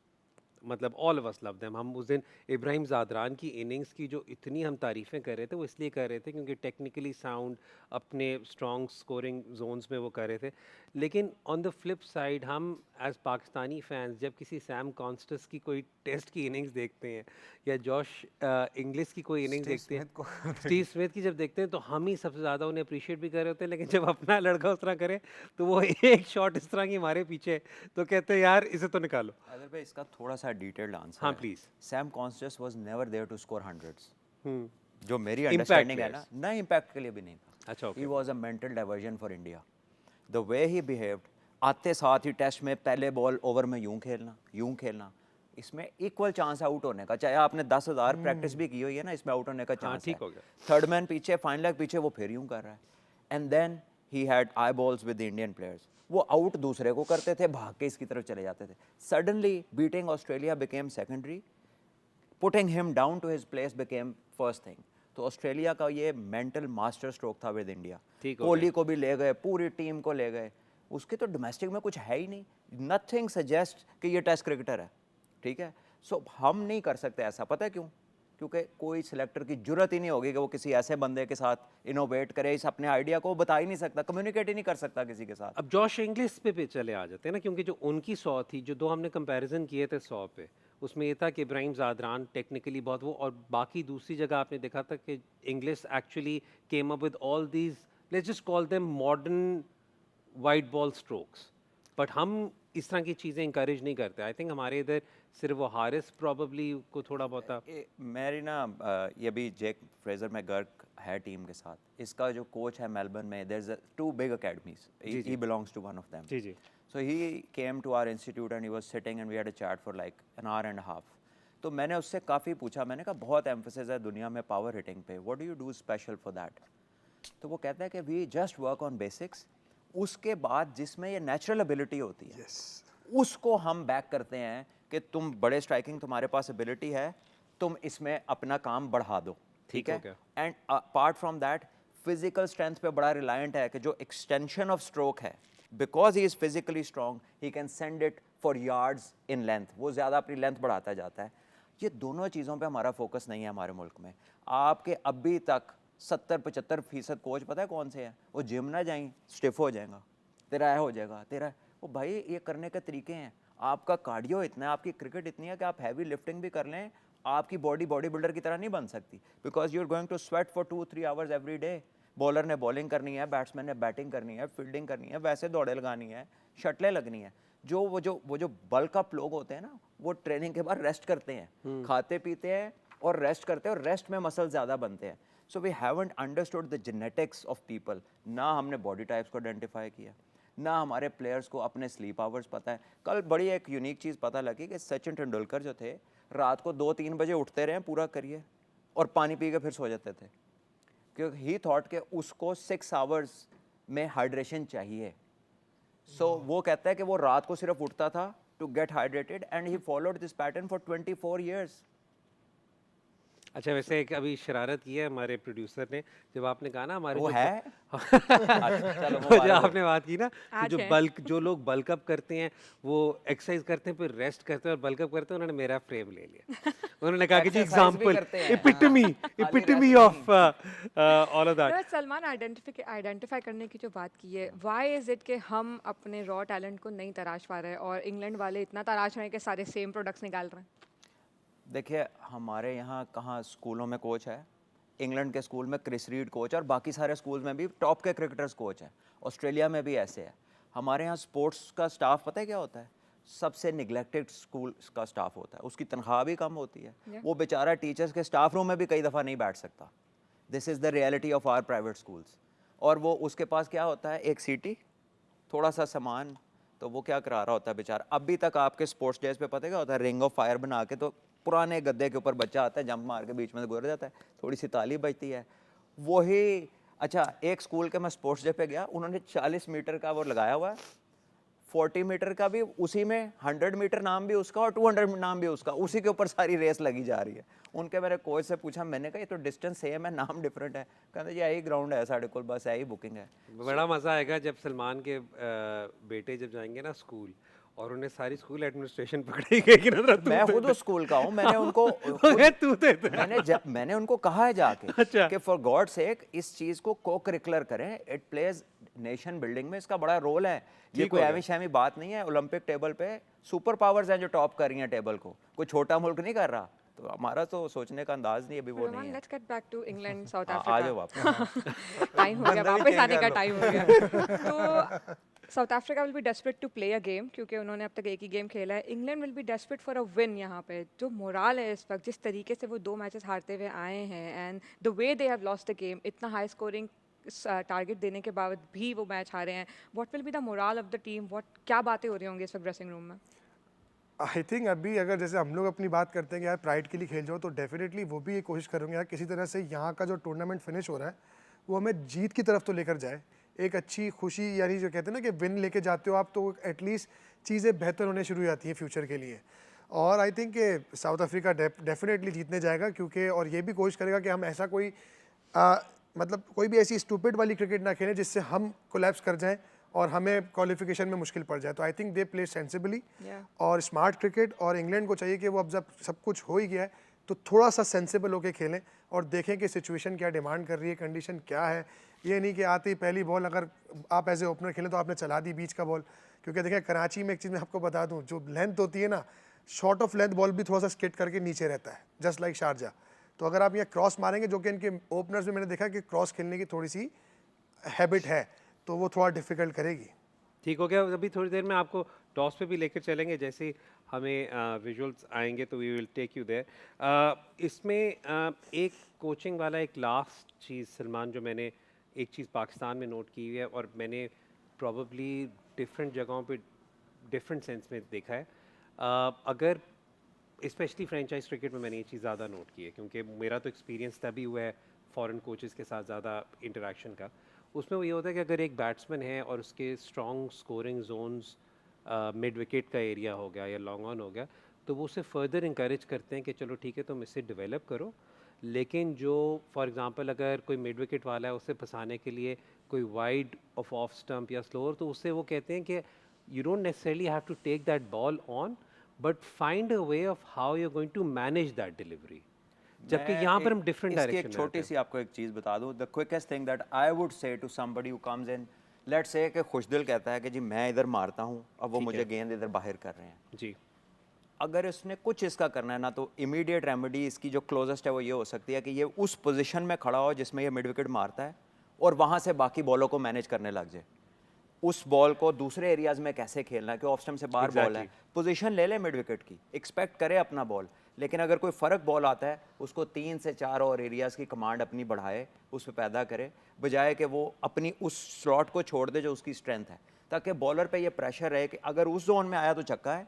मतलब all of us love them. हम उस दिन इब्राहिम ज़ादरान की इनिंग्स की जो इतनी हम तारीफ़ें कर रहे थे, वो इसलिए कर रहे थे क्योंकि टेक्निकली साउंड, अपने स्ट्रॉन्ग स्कोरिंग जोन्स में वो कर रहे थे। लेकिन ऑन द फ्लिप साइड हम एज पाकिस्तानी फैंस जब किसी सैम कॉन्स्टस की कोई टेस्ट की इनिंग्स देखते हैं, या जॉश इंग्लिश की कोई इनिंग्स देखते हैं, स्टीव स्मिथ की जब देखते हैं, तो हम ही सबसे ज़्यादा उन्हें अप्रिशिएट भी कर रहे होते हैं। लेकिन जब अपना लड़का उस तरह करे तो वो एक शॉट इस तरह की हमारे पीछे, तो कहते हैं यार इसे तो निकालो। अगर भाई इसका थोड़ा सा डिटेल्ड आंसर हाँ है, please. Sam Konstas was never there to score hundreds. Hmm, जो मेरी Impact अंडरस्टैंडिंग है ना, players. ना इम्पैक्ट के लिए भी नहीं था। अच्छा, okay. He was a mental diversion for India. The way he behaved, आते साथ ही टेस्ट में पहले बॉल ओवर में यूं खेलना, इसमें इक्वल चांस आउट होने का, चाहे आपने 10,000 प्रैक्टिस भी की हुई है ना, इसमें आउट होने का हाँ, चांस ठीक है। हो गया। थर्ड मैन पीछे, फाइन लेग पीछे, वो फिर यूं कर रहा है। And then he had eyeballs with Indian players, वो आउट दूसरे को करते थे, भाग के इसकी तरफ चले जाते थे। Suddenly beating Australia became secondary, putting him down to his place became first thing. तो ऑस्ट्रेलिया का ये मेंटल मास्टर स्ट्रोक था विद इंडिया। ठीक हो कोहली गया। को भी ले गए, पूरी टीम को ले गए, उसके तो डोमेस्टिक में कुछ है ही नहीं, नथिंग सजेस्ट कि ये टेस्ट क्रिकेटर है, ठीक है। सो हम नहीं कर सकते ऐसा, पता है क्यों? क्योंकि कोई सिलेक्टर की जरूरत ही नहीं होगी कि वो किसी ऐसे बंदे के साथ इनोवेट करे, इस अपने आइडिया को बता ही नहीं सकता, कम्युनिकेट ही नहीं कर सकता किसी के साथ। अब जॉश इंग्लिश पे चले आ जाते हैं ना, क्योंकि जो उनकी 100 थी, जो दो हमने कंपैरिजन किए थे 100 पे, उसमें ये था कि इब्राहिम ज़ादरान टेक्निकली बहुत वो, और बाकी दूसरी जगह आपने देखा था कि English actually came up with all these, let's just call them modern white ball strokes. But हम इस तरह की चीज़ें इंकरेज नहीं करते. आई थिंक हमारे इधर सिर्फ वो हारिस प्रॉबली को थोड़ा बहुत. मेरी ना ये भी जैक फ्रेजर मैकगर्क है टीम के साथ. इसका जो कोच है मेलबर्न में, there is 2 big academies. He belongs to one of them. जी जी. So he came to our institute and he was sitting and we had a chat for like an hour and a half. तो मैंने उससे काफ़ी पूछा, मैंने कहा बहुत एम्फोसिस है दुनिया में पावर हिटिंग पे, what do you do special for that? तो वो कहता है कि we just work on basics. उसके बाद जिसमें ये नेचुरल एबिलिटी होती है उसको हम बैक करते हैं कि तुम बड़े स्ट्राइकिंग, तुम्हारे पास एबिलिटी है, तुम इसमें अपना काम बढ़ा दो. ठीक है. And apart from that physical strength पे बड़ा रिलायंट है कि जो एक्सटेंशन ऑफ स्ट्रोक है, because he is physically strong, he can send it for yards in length. वो ज़्यादा अपनी लेंथ बढ़ाता जाता है. ये दोनों चीज़ों पे हमारा फोकस नहीं है हमारे मुल्क में. आपके अभी तक 70-75% कोच पता है कौन से हैं? वो जिम ना जाएं, स्टिफ हो जाएगा, तेरा हो जाएगा, तेरा. वो भाई ये करने के तरीके हैं. आपका कार्डियो इतना है, आपकी क्रिकेट इतनी है कि आप हैवी लिफ्टिंग भी कर लें, आपकी बॉडी बिल्डर की तरह नहीं बन सकती. Because you are going to sweat for 2-3 hours every day. Bowler ने बॉलिंग करनी है, बैट्समैन ने बैटिंग करनी है, फील्डिंग करनी है, वैसे दौड़े लगानी है, शटलें लगनी है. वो जो बल्क अप लोग होते हैं ना, वो ट्रेनिंग के बाद रेस्ट करते हैं, खाते पीते हैं और रेस्ट करते हैं, और रेस्ट में मसल ज़्यादा बनते हैं. So we haven't understood the genetics of people. ना हमने बॉडी टाइप्स को आइडेंटिफाई किया, ना हमारे प्लेयर्स को अपने स्लीप आवर्स पता है. कल बड़ी एक यूनिक चीज़ पता लगी कि सचिन तेंदुलकर जो थे रात को 2-3 बजे उठते रहे पूरा करिए और पानी पी के फिर सो जाते थे, क्योंकि ही थॉट के उसको 6 आवर्स में हाइड्रेशन चाहिए. सो वो कहता है कि वो रात को सिर्फ उठता था to get hydrated and he followed this pattern for 24 years. अच्छा, वैसे एक अभी शरारत की है हमारे प्रोड्यूसर ने, जब आपने कहा ना हमारे वो जो है अच्छा, चलो वो जो आपने बात की ना कि आज जो है। जो लोग बल्क अप करते हैं वो एक्सरसाइज करते हैं, फिर रेस्ट करते हैं और बल्क अप करते हैं. उन्होंने मेरा फ्रेम ले लिया. उन्होंने कहा कि जी Exercise भी एग्जांपल, करते हैं. Epitome rest of all of that. But Salman identify करने की जो बात की है, व्हाई इज इट कि हम अपने रॉ टैलेंट को नहीं तराश पा रहे हैं और इंग्लैंड वाले इतना तराश रहे हैं कि सारे सेम प्रोडक्ट्स निकाल रहे हैं? देखिए हमारे यहाँ कहाँ स्कूलों में कोच है. इंग्लैंड के स्कूल में क्रिस रीड कोच है और बाकी सारे स्कूल में भी टॉप के क्रिकेटर्स कोच हैं. ऑस्ट्रेलिया में भी ऐसे है. हमारे यहाँ स्पोर्ट्स का स्टाफ पता है क्या होता है? सबसे निगलेक्टेड स्कूल का स्टाफ होता है. उसकी तनख्वाह भी कम होती है. वो बेचारा टीचर्स के स्टाफ रूम में भी कई दफ़ा नहीं बैठ सकता. This is the reality of our private schools. और वो उसके पास क्या होता है? एक सीटी, थोड़ा सा सामान, तो वो क्या करा रहा होता है बेचारा. अभी तक आपके स्पोर्ट्स डेज पे पता है क्या होता है? रिंग ऑफ फायर बना के तो पुराने गद्दे के ऊपर बच्चा आता है, जंप मार के बीच में से गुजर जाता है, थोड़ी सी ताली बजती है. वही अच्छा, एक स्कूल के मैं स्पोर्ट्स डे पे गया, उन्होंने 40 मीटर का वो लगाया हुआ है, 40 मीटर का भी उसी में, 100 मीटर नाम भी उसका और 200 नाम भी उसका, उसी के ऊपर सारी रेस लगी जा रही है. उनके मेरे कोच से पूछा, मैंने कहा ये तो डिस्टेंस सेम है, नाम डिफरेंट है. कहते जी यही ग्राउंड है साढ़े को, बस यही बुकिंग है. बड़ा मजा आएगा जब सलमान के बेटे जब जाएंगे ना स्कूल और उन्हें सारी स्कूल एडमिनिस्ट्रेशन पकड़ेगी कि मैं खुद उस स्कूल का हूँ. मैंने उनको मैंने उनको कहा है जाके कि फॉर गॉड सेक इस चीज़ को को करिकुलर करें. इट प्लेज नेशन बिल्डिंग में इसका बड़ा रोल है. ये कोई एवी शैमी बात नहीं है. ओलंपिक टेबल पे सुपर पावर्स हैं जो टॉप कर रही हैं टेबल को. कोई छोटा मुल्क नहीं कर रहा. तो हमारा तो सोचने का अंदाज नहीं अभी वो नहीं है. Let's get back to England south आ जाओ अफ्रीका. वापस. टाइम हो गया, वापस आने का टाइम हो गया. तो South Africa will be desperate to play a game, क्योंकि उन्होंने अब तक एक ही गेम खेला है. England will be desperate for a win. यहाँ पे जो मोराल है इस वक्त, जिस तरीके से वो 2 मैचेस हारते हुए आए हैं and the way they have lost the game, इतना हाई स्कोरिंग टारगेट देने के बाद भी वो मैच हारे हैं. What will be the morale of the team? क्या बातें हो रही होंगी इस वक्त ड्रेसिंग रूम में? आई थिंक अभी अगर जैसे हम लोग अपनी बात करते हैं कि यार प्राइड के लिए खेल जाओ, तो डेफिनेटली वो भी ये कोशिश करेंगे यार किसी तरह से यहाँ का जो टूर्नामेंट फिनिश हो रहा है वो हमें जीत की तरफ तो लेकर जाए. एक अच्छी खुशी, यानी जो कहते हैं ना कि विन लेके जाते हो आप तो एटलीस्ट चीज़ें बेहतर होने शुरू हो जाती हैं फ्यूचर के लिए. और आई थिंक कि साउथ अफ्रीका डेफिनेटली जीतने जाएगा, क्योंकि और ये भी कोशिश करेगा कि हम ऐसा कोई मतलब कोई भी ऐसी स्टूपिड वाली क्रिकेट ना खेलें जिससे हम कोलैप्स कर जाएं और हमें क्वालिफिकेशन में मुश्किल पड़ जाए. तो I think they play sensibly और स्मार्ट क्रिकेट. और इंग्लैंड को चाहिए कि वो अब जब सब कुछ हो ही गया है तो थोड़ा सा सेंसिबल होकर खेलें और देखें कि सिचुएशन क्या डिमांड कर रही है, कंडीशन क्या है. ये नहीं कि आते ही पहली बॉल अगर आप एज ए ओपनर खेलें तो आपने चला दी बीच का बॉल. क्योंकि देखें कराची में एक चीज़ मैं आपको बता दूं, जो लेंथ होती है ना, शॉर्ट ऑफ लेंथ बॉल भी थोड़ा सा स्किट करके नीचे रहता है, जस्ट लाइक शारजा. तो अगर आप यहाँ क्रॉस मारेंगे, जो कि इनके ओपनर्स में मैंने देखा कि क्रॉस खेलने की थोड़ी सी हैबिट है, तो वो थोड़ा डिफिकल्ट करेगी. ठीक हो गया। अभी थोड़ी देर में आपको टॉस पे भी लेकर चलेंगे, जैसे ही हमें विजुअल्स आएंगे तो we will take you there. इसमें एक कोचिंग वाला एक लास्ट चीज़ सलमान, जो मैंने एक चीज़ पाकिस्तान में नोट की हुई है और मैंने प्रॉब्ली डिफरेंट जगहों पे डिफरेंट सेंस में देखा है। अगर स्पेशली फ्रेंचाइज क्रिकेट में मैंने ये चीज़ ज़्यादा नोट की है, क्योंकि मेरा तो एक्सपीरियंस तभी हुआ है फॉरेन कोचेज़ के साथ ज़्यादा इंटरेक्शन का। उसमें वो ये होता है कि अगर एक बैट्समैन है और उसके strong scoring zones midwicket का एरिया हो गया या लॉन्ग ऑन हो गया, तो वो उसे फर्दर इंकरेज करते हैं कि चलो ठीक है तुम इसे डेवलप करो। लेकिन जो फॉर एग्जांपल अगर कोई मिड विकेट वाला है, उसे फंसाने के लिए कोई वाइड ऑफ स्टंप या स्लोअर, तो उससे वो कहते हैं कि you don't necessarily have to take that ball on, but find a way of how you're going to manage that delivery. जबकि मैं यहाँ पर एक- हम डिफरेंट इसकी डायरेक्शन एक में छोटी आते सी आपको एक चीज़ बता दूं, the quickest thing that I would say to somebody who comes in, let's say कि खुशदिल कहता है कि जी मैं इधर मारता हूं, अब वो ठीक मुझे है। गेंद इधर बाहर कर रहे हैं। हैं जी। अगर इसने कुछ इसका करना है ना, तो इमीडिएट रेमेडी इसकी जो क्लोजेस्ट है वो ये हो सकती है कि ये उस पोजीशन में खड़ा हो जिसमें ये मिड विकेट मारता है और वहाँ से बाकी बॉलों को मैनेज करने लग जाए। उस बॉल को दूसरे एरियाज में कैसे खेलना है कि ऑफ स्टंप से बाहर बॉल है, पोजीशन ले ले मिड विकेट की, एक्सपेक्ट करे अपना बॉल, लेकिन अगर कोई फ़र्क बॉल आता है उसको 3 से 4 और एरियाज़ की कमांड अपनी बढ़ाए, उस पर पैदा करे, बजाय कि वो अपनी उस स्लॉट को छोड़ दे जो उसकी स्ट्रेंथ है, ताकि बॉलर पे ये प्रेशर रहे कि अगर उस जोन में आया तो छक्का है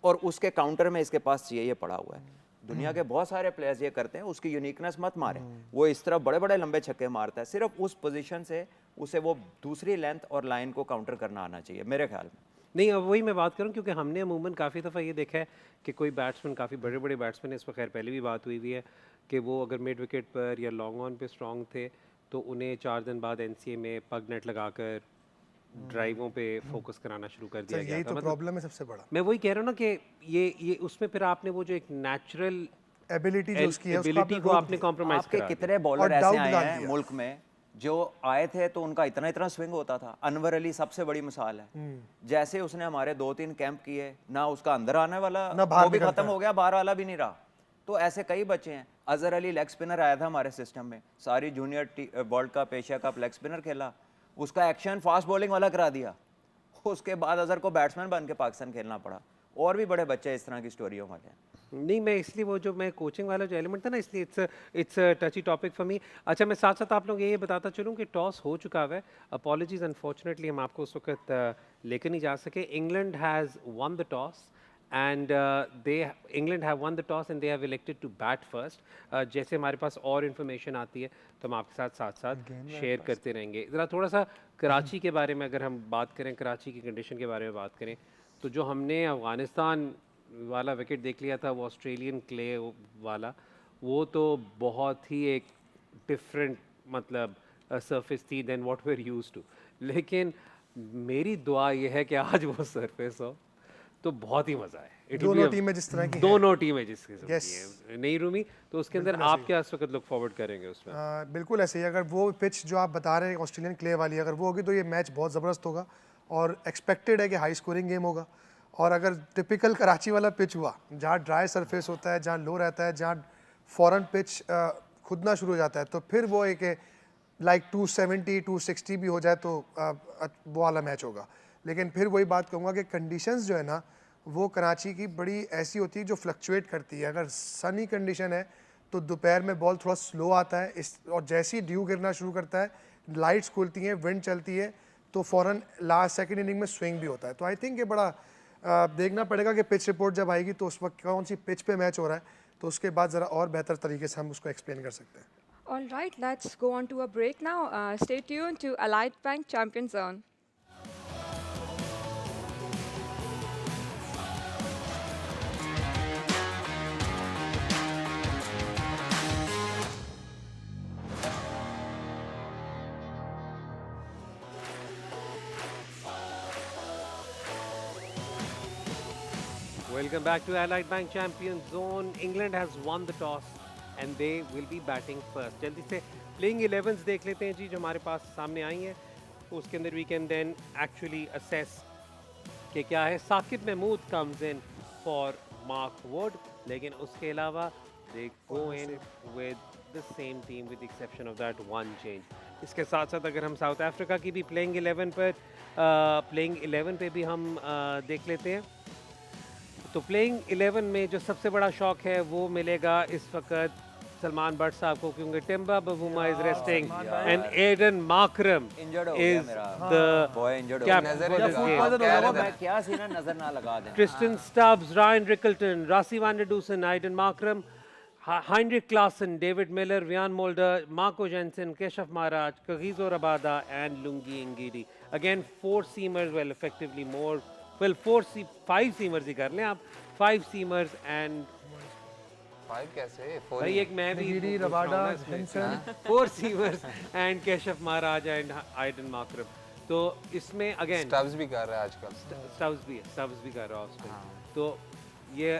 और उसके काउंटर में इसके पास चाहिए ये पड़ा हुआ है। दुनिया के बहुत सारे प्लेयर्स ये करते हैं, उसकी यूनिकनेस मत मारे, वो इस तरह बड़े बड़े लंबे छक्के मारता है, सिर्फ उस पोजीशन से उसे वो दूसरी लेंथ और लाइन को काउंटर करना आना चाहिए मेरे ख्याल में। नहीं, अब वही मैं बात करूं, क्योंकि हमने अमूमन काफ़ी दफ़ा ये देखा है कि कोई बैट्समैन, काफ़ी बड़े बड़े बैट्समैन है, इस पर खैर पहले भी बात हुई है कि वो अगर मिड विकेट पर या लॉन्ग ऑन पे स्ट्रॉन्ग थे तो उन्हें 4 दिन बाद एनसीए में पग नेट लगाकर ड्राइवों पे फोकस कराना शुरू कर दिया सर गया यही था। तो मतलब प्रॉब्लम है सबसे बड़ा, मैं वही कह रहा हूँ ना कि ये उसमें फिर आपने वो जो एक नेचुरल एबिलिटी जो उसकी है उसको एबिलिटी आपने को रोक आपने दिया। कॉम्प्रोमाइज आपके करा दिया। कितने और बॉलर ऐसे डाउट आए डाल हैं दिया। मुल्क में जो आए थे तो उनका इतना इतना स्विंग होता था। अनवर अली सबसे बड़ी मिसाल है, जैसे उसने हमारे 2-3 कैंप किए ना, उसका अंदर आने वाला ना बाहर वो भी निकलता खत्म है। हो गया, बाहर वाला भी नहीं रहा। तो ऐसे कई बच्चे हैं। अजहर अली लेग स्पिनर आया था हमारे सिस्टम में, सारी junior world cup Asia cup leg spinner खेला, उसका एक्शन फास्ट बॉलिंग वाला करा दिया, उसके बाद अजहर को बैट्समैन बन के पाकिस्तान खेलना पड़ा। और भी बड़े बच्चे इस तरह की स्टोरियों वाले हैं। नहीं, मैं इसलिए वो जो मैं कोचिंग वाला जो एलिमेंट था ना, इसलिए इट्स टची टॉपिक फॉर मी। अच्छा, मैं साथ साथ आप लोग ये बताता चलूँ कि टॉस हो चुका है। अपॉलॉजीज, अनफॉर्चुनेटली हम आपको उस वक्त लेकर नहीं जा सके। England has won the toss and England have won the toss and they have elected to bat first. जैसे हमारे पास और इन्फॉर्मेशन आती है तो हम आपके साथ साथ शेयर करते रहेंगे। ज़रा थोड़ा सा कराची के बारे में अगर हम बात करें, कराची की कंडीशन के बारे में बात करें, तो जो हमने अफ़गानिस्तान वाला विकेट देख लिया था, वो ऑस्ट्रेलियन क्ले वाला, वो तो बहुत ही एक डिफरेंट मतलब सरफेस थी then what we are used to. लेकिन मेरी दुआ ये है कि आज वो सरफेस हो तो बहुत ही मज़ा है। It will be दोनों a- टीमें जिस तरह की हैं। दोनों टीमें जिस किस्म Yes. की हैं, नहीं रूमी, तो उसके अंदर आप क्या इस वक्त लुक फॉरवर्ड करेंगे उसमें? बिल्कुल ऐसे ही, अगर वो पिच जो आप बता रहे हैं ऑस्ट्रेलियन क्ले वाली अगर वो होगी तो ये मैच बहुत ज़बरदस्त होगा और एक्सपेक्टेड है कि हाई स्कोरिंग गेम होगा। और अगर टिपिकल कराची वाला पिच हुआ जहाँ ड्राई सरफेस होता है, जहाँ लो रहता है, जहाँ फ़ौरन पिच खुदना शुरू हो जाता है, तो फिर वो एक लाइक 270 260 भी हो जाए तो वो वाला मैच होगा। लेकिन फिर वही बात कहूँगा कि कंडीशंस जो है ना वो कराची की बड़ी ऐसी होती है जो फ्लक्चुएट करती है। अगर सनी कंडीशन है तो दोपहर में बॉल थोड़ा स्लो आता है और जैसे ही ड्यू गिरना शुरू करता है, लाइट्स खुलती हैं, विंड चलती है, तो फ़ौरन लास्ट सेकंड इनिंग में स्विंग भी होता है। तो आई थिंक ये बड़ा देखना पड़ेगा कि पिच रिपोर्ट जब आएगी तो उस वक्त कौन सी पिच पे मैच हो रहा है, तो उसके बाद ज़रा और बेहतर तरीके से हम उसको एक्सप्लेन कर सकते हैं। All right, let's go on to a break now. Stay tuned to Allied Bank Champion Zone. Welcome back to Allied Bank Champion Zone. England has won the toss and they will be batting first. जल्दी से playing 11s देख लेते हैं जी जो हमारे पास सामने आई हैं। उसके अंदर we can then actually assess कि क्या है। Saqib Mahmood comes in for Mark Wood, लेकिन उसके अलावा they go in with the same team with exception of that one change. इसके साथ साथ अगर हम साउथ अफ्रीका की भी प्लेइंग 11 पर प्लेइंग 11 पे भी हम देख लेते हैं। तो प्लेइंग 11 में जो सबसे बड़ा शौक है वो मिलेगा इस वक्त सलमान बट साहब को, क्योंकि Temba Bavuma is resting and Aiden Markram injured हो गया इज मेरा द बॉय, इंजर्ड हो captain गया। नजर ही for लगा। this game. हाँ, कह रहे थे। मैं क्या सी ना नजर ना लगा दें। Tristan Stubbs, Ryan Rickelton, Rassi van der Dusen, Aiden Markram, Heinrich Klaassen, David Miller, Vian Mulder, Marco Jensen, Keshav Maharaj, Kagiso Rabada, and Lungi Ngidi. Again, four seamers, well, effectively more, well, five seamers ही कर लें आप, five seamers and 5 कैसे 4 भाई एक मैं भी गिरी, पूछ रहा हूँ रबाडा, ना इसमें। Jensen. four seamers and Keshav Maharaj and Aiden Markram. तो इसमें again स्टब्स भी कर रहा है आजकल। स्टब्स भी कर रहा है उस पर। तो ये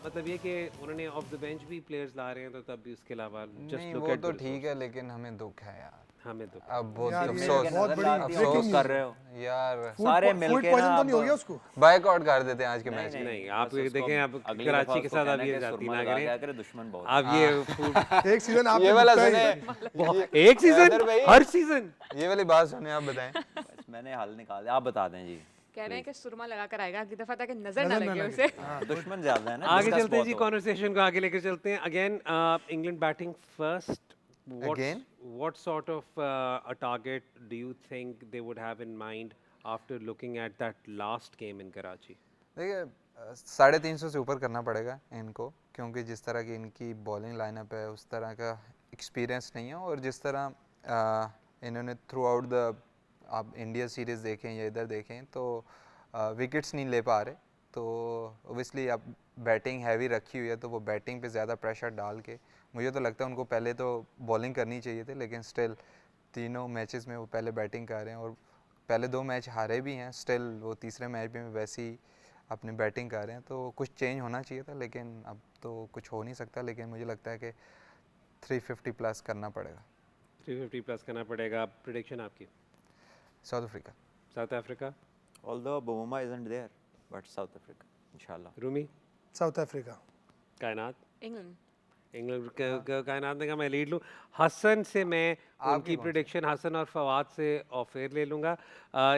मतलब ये कि उन्होंने ऑफ द बेंच भी प्लेयर्स ला रहे हैं, तो तब भी उसके अलावा नहीं जस्ट लुक वो एट तो ठीक है, लेकिन हमें दुख है यार। हमें तो अब बहुत यार, ये अफसोस बहुत बड़ी अफसोस breaking कर news। रहे हो यार, सारे फूड मिलके पॉइजन ना तो नहीं हो अब गया उसको? बायकॉट कर देते हैं आज के मैच। नहीं, आप बस ये उसको देखें, आप अगली कराची दफा के उसको साथ आप कहना ये कि जाती सुरमा ना लगा करें। क्या करे, दुश्मन बहुत आप ये फूड एक सीजन आपने ये वाला दुखता ही- सुने, एक सीजन हैदर भाई। हर सीजन ये वाली बात सुने, आप बताएं। बस मैंने हल निकाल दिया, आप बता दें जी। कह रहे हैं कि सुरमा लगा कर आएगा अगली दफा ताकि नजर ना नजर ना लगे लगे। उसे। दुश्मन ज्यादा है ना, आगे discuss चलते हैं बहुत जी, हो। कॉन्वर्सेशन को आगे लेकर चलते हैं। Again England batting first. Again? What sort of a target do you think they would have in mind after looking at that last game in Karachi? देखिए 350 से ऊपर करना पड़ेगा इनको, क्योंकि जिस तरह की इनकी बॉलिंग लाइनअप है उस तरह का एक्सपीरियंस नहीं है, और जिस तरह इन्होंने थ्रू आउट द आप इंडिया सीरीज़ देखें या इधर देखें तो विकेट्स नहीं ले पा रहे, तो ओबियसली आप बैटिंग हैवी रखी हुई है तो वो बैटिंग पे ज़्यादा प्रेशर डाल के, मुझे तो लगता है उनको पहले तो बॉलिंग करनी चाहिए थी, लेकिन स्टिल तीनों मैचेस में वो पहले बैटिंग कर रहे हैं और पहले 2 मैच हारे भी हैं, स्टिल वो तीसरे मैच में वैसे ही अपनी बैटिंग कर रहे हैं, तो कुछ चेंज होना चाहिए था, लेकिन अब तो कुछ हो नहीं सकता। लेकिन मुझे लगता है कि 350 प्लस करना पड़ेगा। 350 प्लस करना पड़ेगा। प्रिडिक्शन आपकी? South Africa. South Africa. Although Bavuma isn't there, but South Africa, inshallah. Rumi? South Africa. कायनात? इंग्लैंड। इंग्लैंड कायनात ने कहा मैं लीड लूँ। हसन से मैं उनकी प्रिडिक्शन, हसन और फवाद से ऑफेयर ले लूँगा।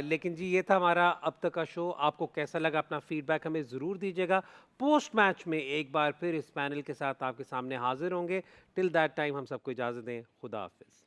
लेकिन जी ये था हमारा अब तक का शो। आपको कैसा लगा? अपना फीडबैक हमें ज़रूर दीजिएगा। पोस्ट मैच में एक बार फिर इस पैनल के साथ आपके सामने हाजिर होंगे। टिल दैट टाइम हम सबको इजाज़त दें। खुदा हाफिज़।